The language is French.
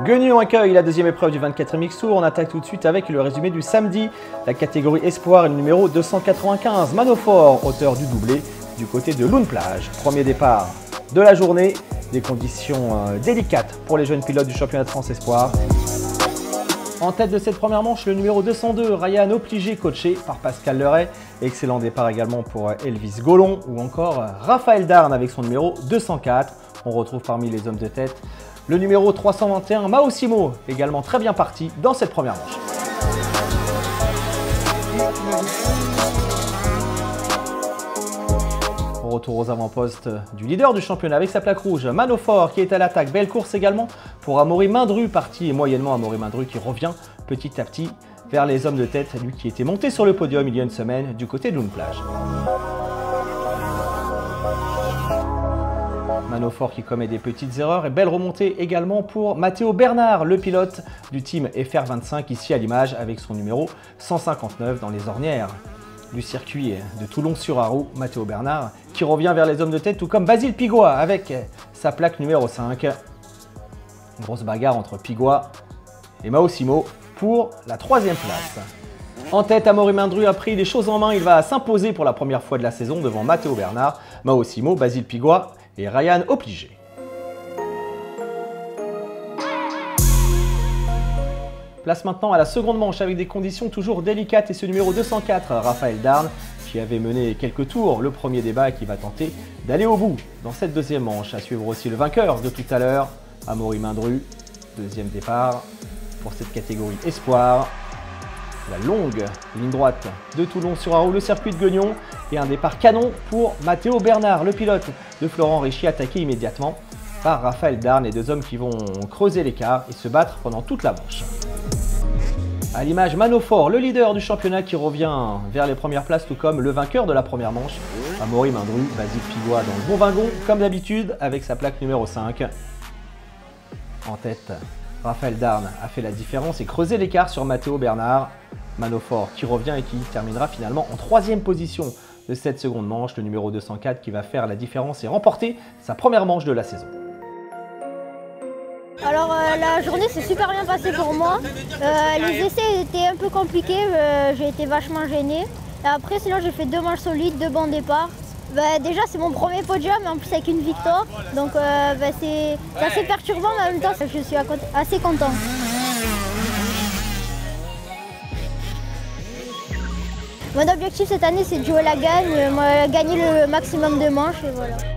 Guignon accueille la deuxième épreuve du 24e Mix Tour. On attaque tout de suite avec le résumé du samedi. La catégorie Espoir est le numéro 295. Manofort, auteur du doublé, du côté de Loun Plage. Premier départ de la journée. Des conditions délicates pour les jeunes pilotes du championnat de France Espoir. En tête de cette première manche, le numéro 202, Ryan Opligé, coaché par Pascal Leray. Excellent départ également pour Elvis Gollon ou encore Raphaël Darn avec son numéro 204. On retrouve parmi les hommes de tête le numéro 321, Maosimo, également très bien parti dans cette première manche. On retourne aux avant-postes du leader du championnat avec sa plaque rouge, Manofort qui est à l'attaque. Belle course également pour Amaury Mindru, parti moyennement Amaury Mindru qui revient petit à petit vers les hommes de tête, lui qui était monté sur le podium il y a une semaine du côté de Loun Plage. Manofort qui commet des petites erreurs et belle remontée également pour Matteo Bernard, le pilote du team FR25 ici à l'image avec son numéro 159 dans les ornières du circuit de Toulon-sur-Arroux. Matteo Bernard qui revient vers les hommes de tête tout comme Basile Pigois avec sa plaque numéro 5. Une grosse bagarre entre Pigois et Maosimo pour la troisième place. En tête, Amaury Mindru a pris les choses en main. Il va s'imposer pour la première fois de la saison devant Matteo Bernard, Maosimo, Basile Pigois et Ryan Opligé. Place maintenant à la seconde manche avec des conditions toujours délicates et ce numéro 204, Raphaël Darn, qui avait mené quelques tours le premier débat et qui va tenter d'aller au bout dans cette deuxième manche. À suivre aussi le vainqueur de tout à l'heure, Amaury Mindru, deuxième départ pour cette catégorie Espoir. La longue ligne droite de Toulon-sur-Arroux, le circuit de Guignon et un départ canon pour Matteo Bernard, le pilote de Florent Richy, attaqué immédiatement par Raphaël Darn, les deux hommes qui vont creuser l'écart et se battre pendant toute la manche. À l'image, Manofort, le leader du championnat qui revient vers les premières places, tout comme le vainqueur de la première manche, Amaury Mindru, Basile Pigois dans le bon wagon, comme d'habitude, avec sa plaque numéro 5. En tête, Raphaël Darn a fait la différence et creusé l'écart sur Matteo Bernard. Manofort qui revient et qui terminera finalement en troisième position de cette seconde manche, le numéro 204 qui va faire la différence et remporter sa première manche de la saison. Alors la journée s'est super bien passée pour moi. Les essais étaient un peu compliqués, j'ai été vachement gênée. Et après sinon j'ai fait deux manches solides, deux bons départs. Déjà c'est mon premier podium en plus avec une victoire. Donc c'est assez perturbant mais en même temps je suis assez content. Mon objectif cette année c'est de jouer la gagne, gagner le maximum de manches et voilà.